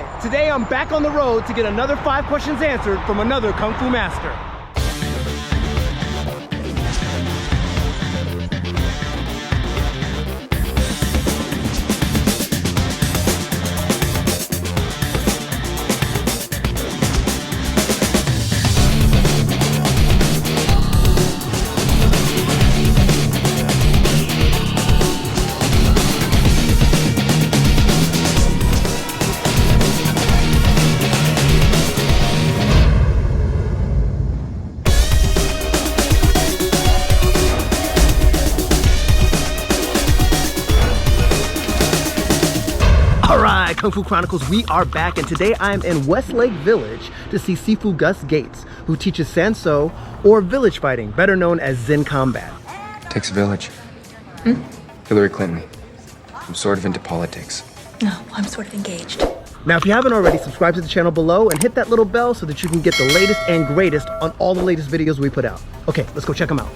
Alright, today I'm back on the road to get another 5 questions answered from another Kung Fu master. Alright, Kung Fu Chronicles, we are back, and today I'm in Westlake Village to see Sifu Gus Gates, who teaches Sanso, or village fighting, better known as Zen combat. Takes a village. Hillary Clinton. I'm sort of into politics. No, I'm sort of engaged. Now, if you haven't already, subscribe to the channel below and hit that little bell so that you can get the latest and greatest on all the latest videos we put out. Okay, let's go check them out.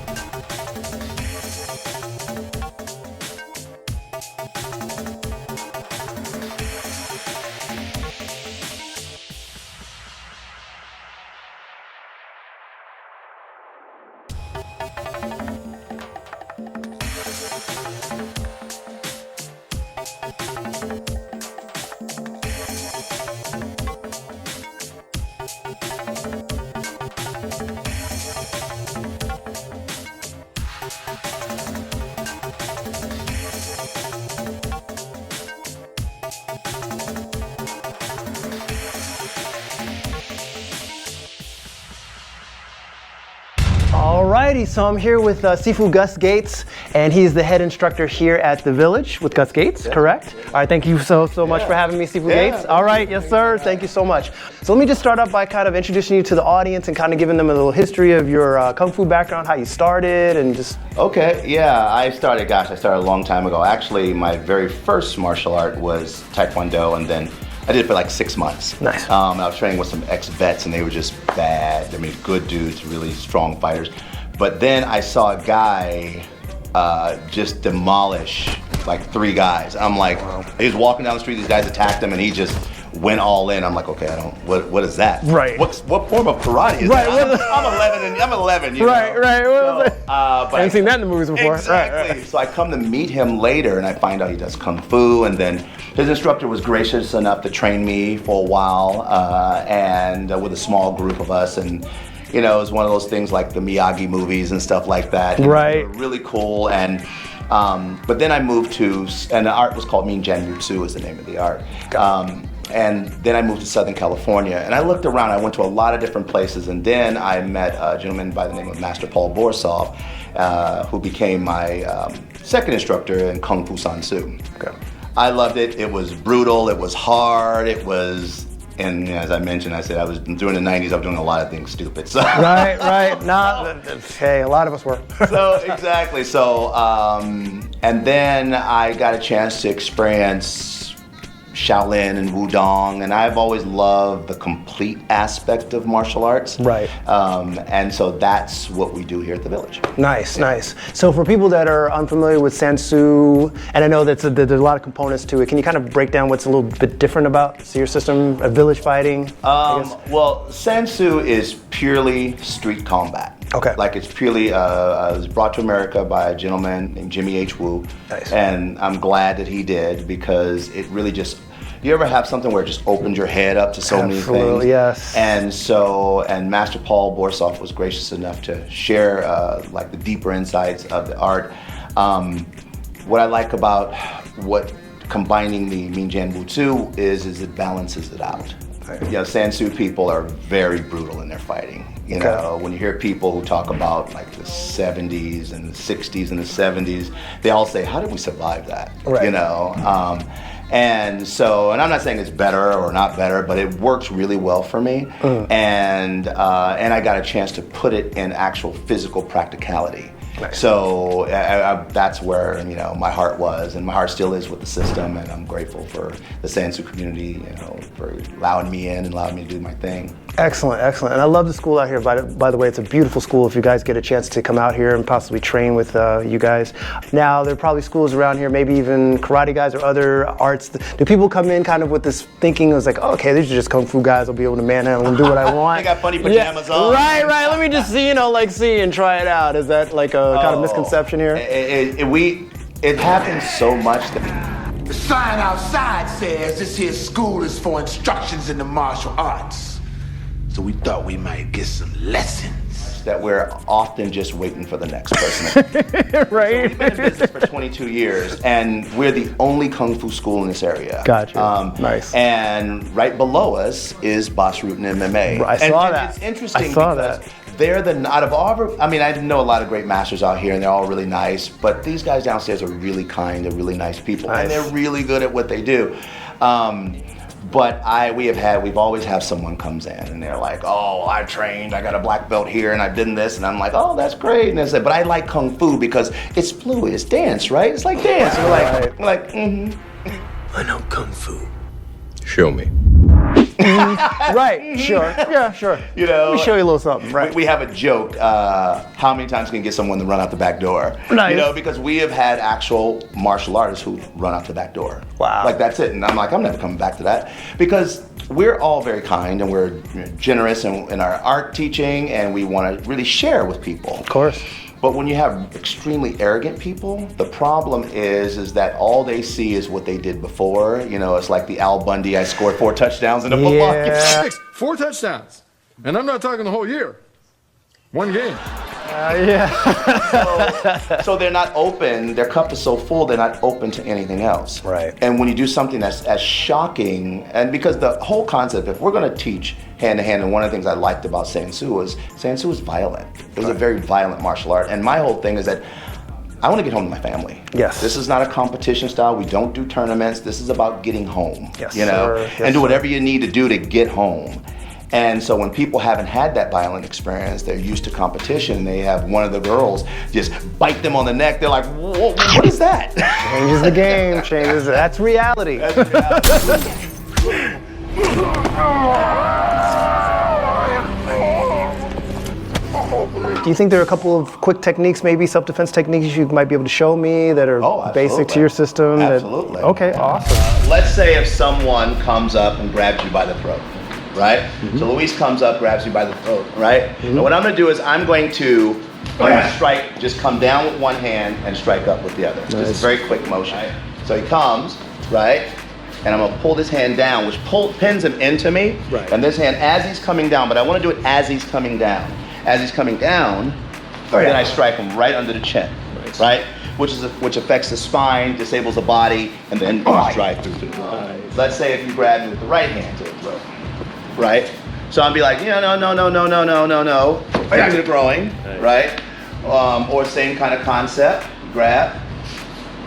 Alrighty, so I'm here with Sifu Gus Gates, and he's the head instructor here at the Village with Gus Gates, correct? All right, thank you so much for having me, Sifu Gates. All right, yes sir, thank you so much. So let me just start off by kind of introducing you to the audience and kind of giving them a little history of your Kung Fu background, how you started, and just... Okay, yeah, I started a long time ago. Actually, my very first martial art was Taekwondo, and then I did it for like 6 months. Nice. I was training with some ex-vets, and they were just bad. I mean, good dudes, really strong fighters. But then I saw a guy just demolish like 3 guys. I'm like, he was walking down the street, these guys attacked him, and he just went all in. I'm like, okay, what is that? Right. What form of karate is that? I'm 11, you know? Right. But I haven't seen that in the movies before. Exactly. Right. So I come to meet him later, and I find out he does Kung Fu, and then his instructor was gracious enough to train me for a while, and with a small group of us, and you know, it was one of those things like the Miyagi movies and stuff like that. Right. They were really cool, and but then I moved to, and the art was called Minjian Jutsu is the name of the art. And then I moved to Southern California, and I looked around. I went to a lot of different places, and then I met a gentleman by the name of Master Paul Borsov, who became my second instructor in Kung Fu Sansu. Okay. I loved it. It was brutal. It was hard. It was, and as I mentioned, I said I was during the '90s. I was doing a lot of things stupid. So. Right. Hey, a lot of us were. So exactly. So, and then I got a chance to experience Shaolin and Wudong, and I've always loved the complete aspect of martial arts. Right. And so that's what we do here at the Village. Nice. So for people that are unfamiliar with Sansu, and I know that there's a lot of components to it, can you kind of break down what's a little bit different about your system of village fighting? Well, Sansu is purely street combat. Okay. Like it's purely, it was brought to America by a gentleman named Jimmy H. Wu. Nice. And I'm glad that he did, because it really just, you ever have something where it just opened your head up to so many things? Absolutely, yes. And Master Paul Borsov was gracious enough to share like the deeper insights of the art. What I like about what combining the Minjian Jutsu is it balances it out. Right. You know, Sansu people are very brutal in their fighting. You know, when you hear people who talk about like the 70s and the 60s and the 70s, they all say, how did we survive that? Right. You know, and so, and I'm not saying it's better or not better, but it works really well for me. And I got a chance to put it in actual physical practicality. Nice. So that's where, you know, my heart was, and my heart still is with the system, and I'm grateful for the Sansu community, you know, for allowing me in and allowing me to do my thing. Excellent, excellent. And I love the school out here. By the way, it's a beautiful school if you guys get a chance to come out here and possibly train with you guys. Now, there are probably schools around here, maybe even karate guys or other arts. Do people come in kind of with this thinking, it was like, oh, okay, these are just kung fu guys, I'll be able to manhandle and do what I want? They got funny pajamas on. Right, let me just see, you know, like see and try it out. Is that like a kind of misconception here? It happens so much that The sign outside says this here school is for instructions in the martial arts. So we thought we might get some lessons. that we're often just waiting for the next person. Right. So we've been in business for 22 years, and we're the only kung fu school in this area. Gotcha. Nice. And right below us is Boss Root and MMA. I saw that. It's interesting I saw because that. they're out of all. I mean, I know a lot of great masters out here, and they're all really nice. But these guys downstairs are really kind. They're really nice people, Nice. and they're really good at what they do. But we've always have someone comes in and they're like, oh, I trained, I got a black belt here and I've done this, and I'm like, oh, that's great. And they say, but I like kung fu because it's fluid, it's dance, right? It's like dance. And we're like, mm-hmm. I know kung fu. Show me. Right, sure. Yeah, sure. You know, let me show you a little something, right? We have a joke, how many times can you get someone to run out the back door? Nice. You know, because we have had actual martial artists who run out the back door. Wow. Like, that's it. And I'm like, I'm never coming back to that. Because we're all very kind and we're generous in our art teaching, and we want to really share with people. Of course. But when you have extremely arrogant people, the problem is that all they see is what they did before. You know, it's like the Al Bundy, I scored 4 touchdowns in a football game. Yeah. 4 touchdowns. And I'm not talking the whole year. 1 game. So they're not open, their cup is so full, they're not open to anything else. Right. And when you do something that's as shocking, and because the whole concept, if we're going to teach hand to hand, and one of the things I liked about Sansu is violent. It was a very violent martial art. And my whole thing is that I want to get home to my family. Yes. This is not a competition style. We don't do tournaments. This is about getting home. Yes, you know, sir. Yes, and do sir. whatever you need to do to get home. And so when people haven't had that violent experience, they're used to competition. They have one of the girls just bite them on the neck. They're like, whoa, what is that? Changes the game, changes. That's reality. Do you think there are a couple of quick techniques, maybe self-defense techniques you might be able to show me that are basic to your system? Absolutely. Okay, awesome. Let's say if someone comes up and grabs you by the throat, right? Mm-hmm. So Luis comes up, grabs you by the throat, right? And what I'm going to do is I'm going to strike, just come down with one hand and strike up with the other. Just a very quick motion. So he comes, right? And I'm going to pull this hand down, which pins him into me. Right. And this hand as he's coming down, but I want to do it as he's coming down. As he's coming down, then I strike him right under the chin, right? Which affects the spine, disables the body, and then goes right through the throat. Let's say if you grab me with the right hand to the throat, right? So I'll be like, no, right to the groin, right? Or same kind of concept, grab,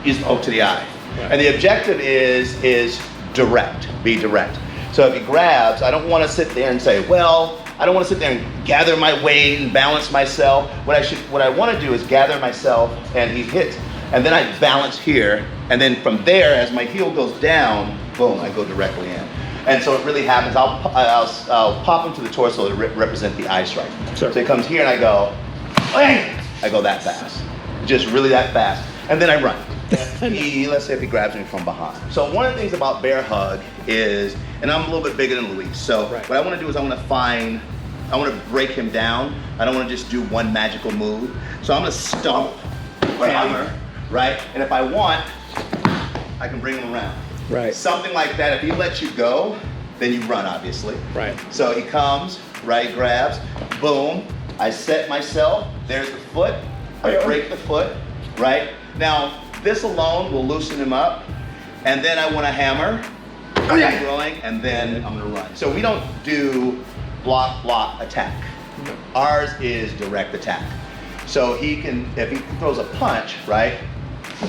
use poke to the eye. And the objective is direct, be direct. So if he grabs, I don't want to sit there and say, well, I don't want to sit there and gather my weight and balance myself. What I want to do is gather myself, and he hits, and then I balance here, and then from there, as my heel goes down, boom, I go directly in. And so it really happens. I'll pop him to the torso to represent the eye strike. Sure. So he comes here, and I go, bang! I go that fast, just really that fast, and then I run. Let's say if he grabs me from behind. So one of the things about bear hug is, and I'm a little bit bigger than Luis, so what I want to do is I want to break him down. I don't want to just do one magical move. So I'm going to stomp, hammer, right? And if I want, I can bring him around. Right. Something like that. If he lets you go, then you run, obviously. Right. So he comes, right, grabs, boom. I set myself, there's the foot. I break the foot, right? Now, this alone will loosen him up. And then I want to hammer, growing, and then I'm going to run. So we don't do block, attack. Ours is direct attack. So if he throws a punch, right,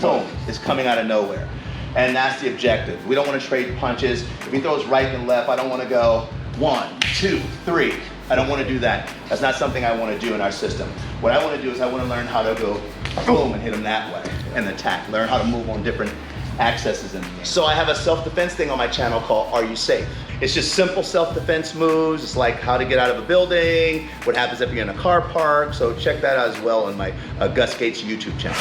boom, it's coming out of nowhere. And that's the objective. We don't want to trade punches. If he throws right and left, I don't want to go 1, 2, 3. I don't want to do that. That's not something I want to do in our system. What I want to do is I want to learn how to go boom and hit them that way and attack. Learn how to move on different accesses in the game. So I have a self-defense thing on my channel called Are You Safe? It's just simple self-defense moves. It's like how to get out of a building, what happens if you're in a car park. So check that out as well on my Gus Gates YouTube channel.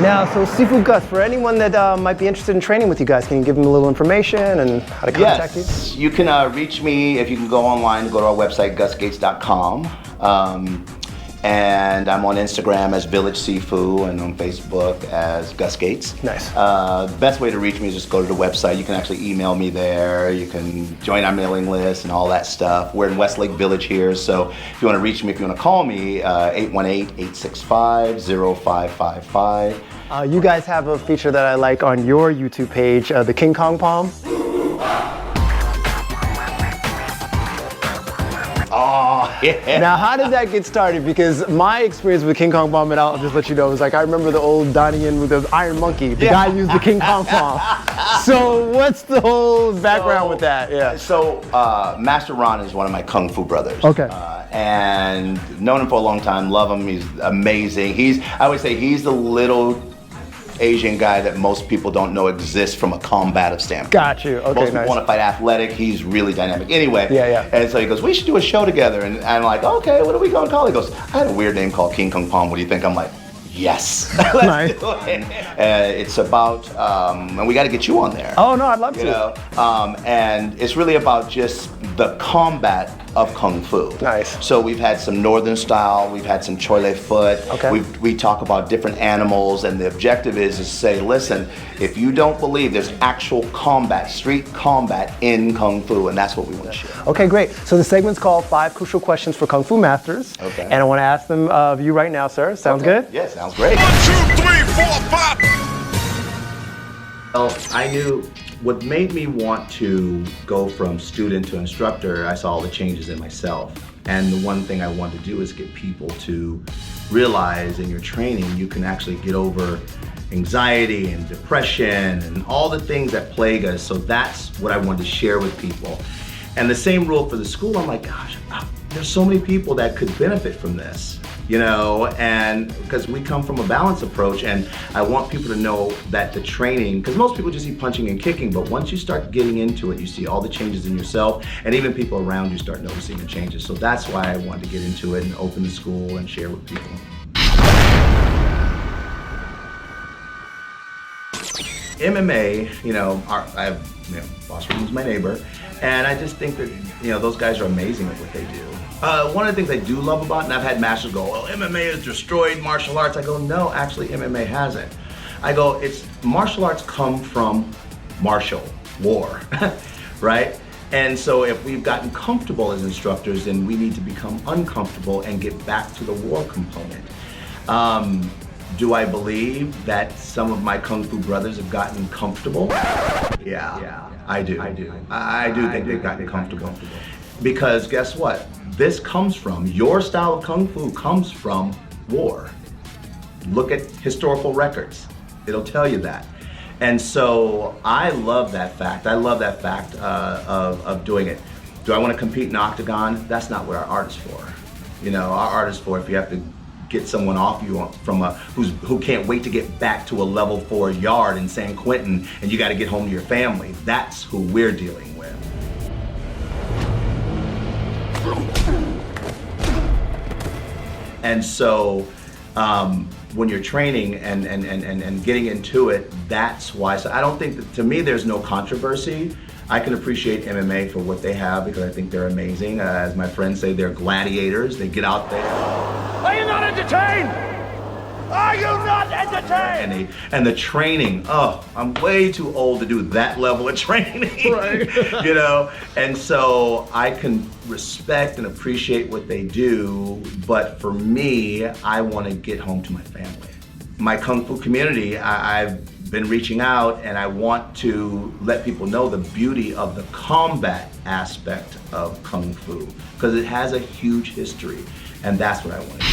Now, so Sifu Gus, for anyone that might be interested in training with you guys, can you give them a little information and how to contact you? Yes, you can reach me if you can go online, go to our website, gusgates.com. And I'm on Instagram as Village Sifu and on Facebook as Gus Gates. Nice. The best way to reach me is just go to the website. You can actually email me there. You can join our mailing list and all that stuff. We're in Westlake Village here, so if you want to reach me, if you want to call me, 818-865-0555. You guys have a feature that I like on your YouTube page, the King Kong Palm. Oh, yeah. Now, how did that get started? Because my experience with King Kong Palm, and I'll just let you know, was like I remember the old Donnie Yen with the Iron Monkey. The guy used the King Kong Palm. So what's the whole background with that? Yeah. So Master Ron is one of my Kung Fu brothers. Okay. And known him for a long time, love him, he's amazing. I always say he's the little Asian guy that most people don't know exists from a combative standpoint. Got you. Okay, most people nice. want to fight athletic. He's really dynamic. Anyway. Yeah. And so he goes, we should do a show together. And I'm like, okay, what are we going to call it? He goes, I had a weird name called King Kong Palm. What do you think? I'm like, yes. Let's do it. It's about, and we got to get you on there. Oh, no, I'd love to. You know, and it's really about just the combat of Kung Fu. Nice. So we've had some Northern style, we've had some Choi Lei Foot. Okay. We talk about different animals, and the objective is to say, listen, if you don't believe there's actual combat, street combat in Kung Fu, and that's what we want to share. Okay, great. So the segment's called 5 Crucial Questions for Kung Fu Masters. Okay. And I want to ask them of you right now, sir. Sounds good? Yeah, sounds great. 1, 2, 3, 4, 5. Well, I knew what made me want to go from student to instructor, I saw all the changes in myself. And the one thing I wanted to do is get people to realize in your training you can actually get over anxiety and depression and all the things that plague us. So that's what I wanted to share with people. And the same rule for the school, I'm like, gosh, there's so many people that could benefit from this. You know, and because we come from a balanced approach, and I want people to know that the training, because most people just see punching and kicking, but once you start getting into it, you see all the changes in yourself, and even people around you start noticing the changes. So that's why I wanted to get into it and open the school and share with people. MMA, you know, I have, Boss Room's my neighbor, and I just think that, those guys are amazing at what they do. One of the things I do love about, and I've had masters go, well, MMA has destroyed martial arts. I go, no, actually MMA hasn't. I go, martial arts come from martial, war, right? And so if we've gotten comfortable as instructors, then we need to become uncomfortable and get back to the war component. Do I believe that some of my Kung Fu brothers have gotten comfortable? Yeah, I do. I do think they've gotten comfortable. Because guess what? This comes from, your style of Kung Fu comes from war. Look at historical records. It'll tell you that. And so I love that fact. I love that fact of doing it. Do I want to compete in octagon? That's not what our art is for. Our art is for if you have to get someone off you from who can't wait to get back to a level 4 yard in San Quentin, and you got to get home to your family. That's who we're dealing with. And so when you're training and getting into it, that's why. So I don't think that, to me, there's no controversy. I can appreciate MMA for what they have because I think they're amazing. As my friends say, they're gladiators. They get out there. Are you not entertained? Are you not entertained? And the training, I'm way too old to do that level of training. Right. And so I can respect and appreciate what they do, but for me, I want to get home to my family. My Kung Fu community, I've been reaching out, and I want to let people know the beauty of the combat aspect of Kung Fu, because it has a huge history, and that's what I want to do.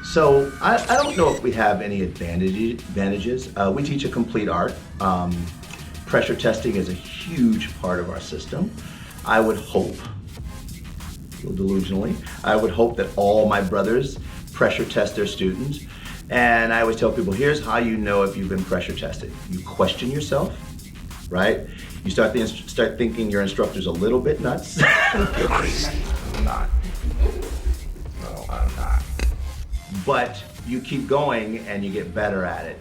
So I don't know if we have any advantages. We teach a complete art. Pressure testing is a huge part of our system. I would hope, a little delusionally, I would hope that all my brothers pressure test their students. And I always tell people, here's how you know if you've been pressure tested. You question yourself, right? You start thinking your instructor's a little bit nuts. You're crazy. I'm not. No, I'm not. But you keep going and you get better at it.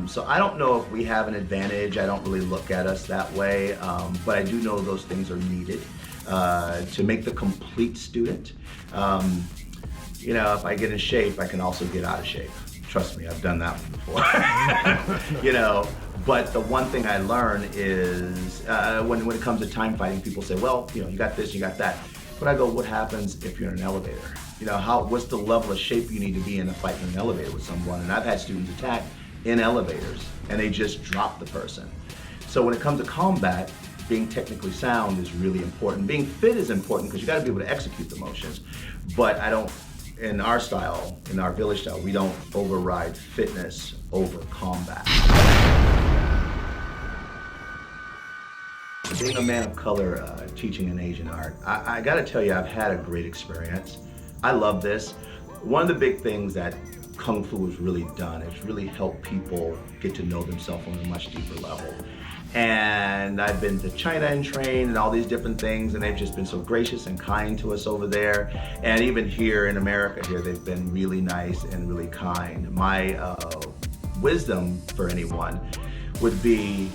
So I don't know if we have an advantage. I don't really look at us that way, but I do know those things are needed to make the complete student. You know, if I get in shape, I can also get out of shape. Trust me, I've done that one before. You know, but the one thing I learn is when it comes to time fighting, people say, well, you know, you got this, you got that. But I go, what happens if you're in an elevator? You know, what's the level of shape you need to be in a fight in an elevator with someone? And I've had students attack in elevators and they just drop the person. So when it comes to combat, being technically sound is really important. Being fit is important because you got to be able to execute the motions. But I don't, in our style, in our village style, we don't override fitness over combat. Being a man of color teaching an Asian art, I gotta tell you, I've had a great experience. I love this. One of the big things that Kung Fu has really done is really help people get to know themselves on a much deeper level. And I've been to China and trained and all these different things, and they've just been so gracious and kind to us over there. And even here in America, they've been really nice and really kind. My wisdom for anyone would be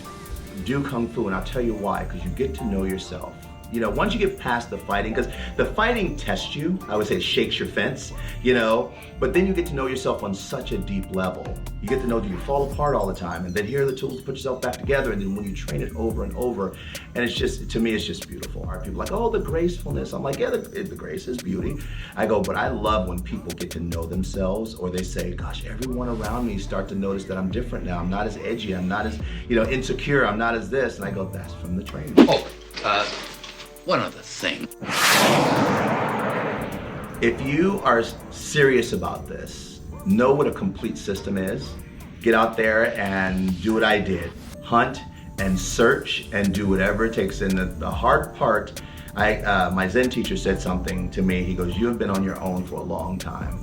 do Kung Fu, and I'll tell you why, because you get to know yourself. You know, once you get past the fighting, because the fighting tests you, I would say it shakes your fence, you know, but then you get to know yourself on such a deep level. You get to know, do you fall apart all the time? And then here are the tools to put yourself back together, and then when you train it over and over, and it's just, to me, it's just beautiful. Art. People are like, oh, the gracefulness. I'm like, yeah, the grace is beauty. I go, but I love when people get to know themselves, or they say, gosh, everyone around me start to notice that I'm different now. I'm not as edgy, I'm not as, you know, insecure, I'm not as this. And I go, that's from the training. One other thing. If you are serious about this, know what a complete system is. Get out there and do what I did. Hunt and search and do whatever it takes. And the hard part, my Zen teacher said something to me. He goes, you have been on your own for a long time.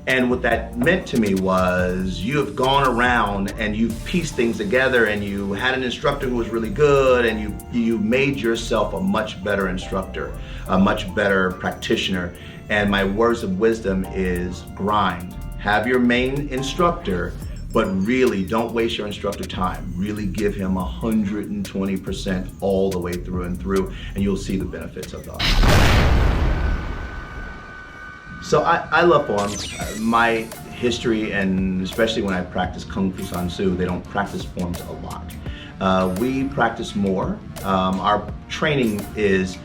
And what that meant to me was you have gone around and you've pieced things together and you had an instructor who was really good and you made yourself a much better instructor, a much better practitioner. And my words of wisdom is grind. Have your main instructor, but really don't waste your instructor time. Really give him 120% all the way through and through, and you'll see the benefits of that. So I love forms. My history, and especially when I practice Kung Fu San Soo, they don't practice forms a lot. We practice more. Our training is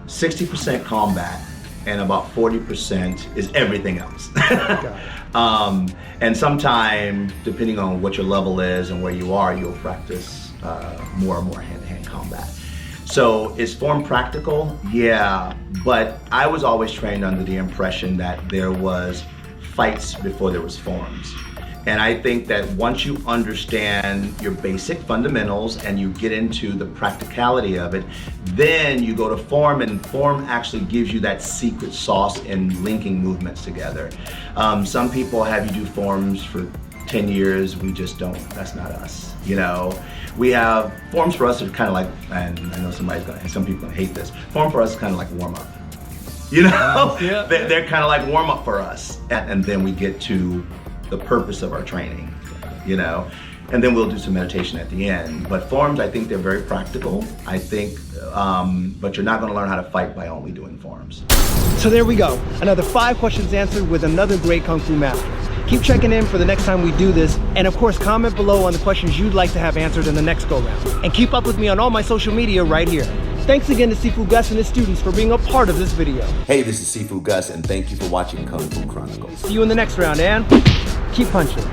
60% combat and about 40% is everything else. And sometimes, depending on what your level is and where you are, you'll practice more and more hand-to-hand combat. So is form practical? Yeah, but I was always trained under the impression that there was fights before there was forms. And I think that once you understand your basic fundamentals and you get into the practicality of it, then you go to form, and form actually gives you that secret sauce in linking movements together. Some people have you do forms for 10 years, we just don't, that's not us, you know? We have, forms for us are kind of like, and I know some people gonna hate this, form for us is kind of like warm up. You know, they're kind of like warm up for us. And then we get to the purpose of our training, you know? And then we'll do some meditation at the end. But forms, I think they're very practical. I think, but you're not gonna learn how to fight by only doing forms. So there we go. Another 5 questions answered with another great Kung Fu master. Keep checking in for the next time we do this. And of course, comment below on the questions you'd like to have answered in the next go-round. And keep up with me on all my social media right here. Thanks again to Sifu Gus and his students for being a part of this video. Hey, this is Sifu Gus, and thank you for watching Kung Fu Chronicles. See you in the next round, and keep punching.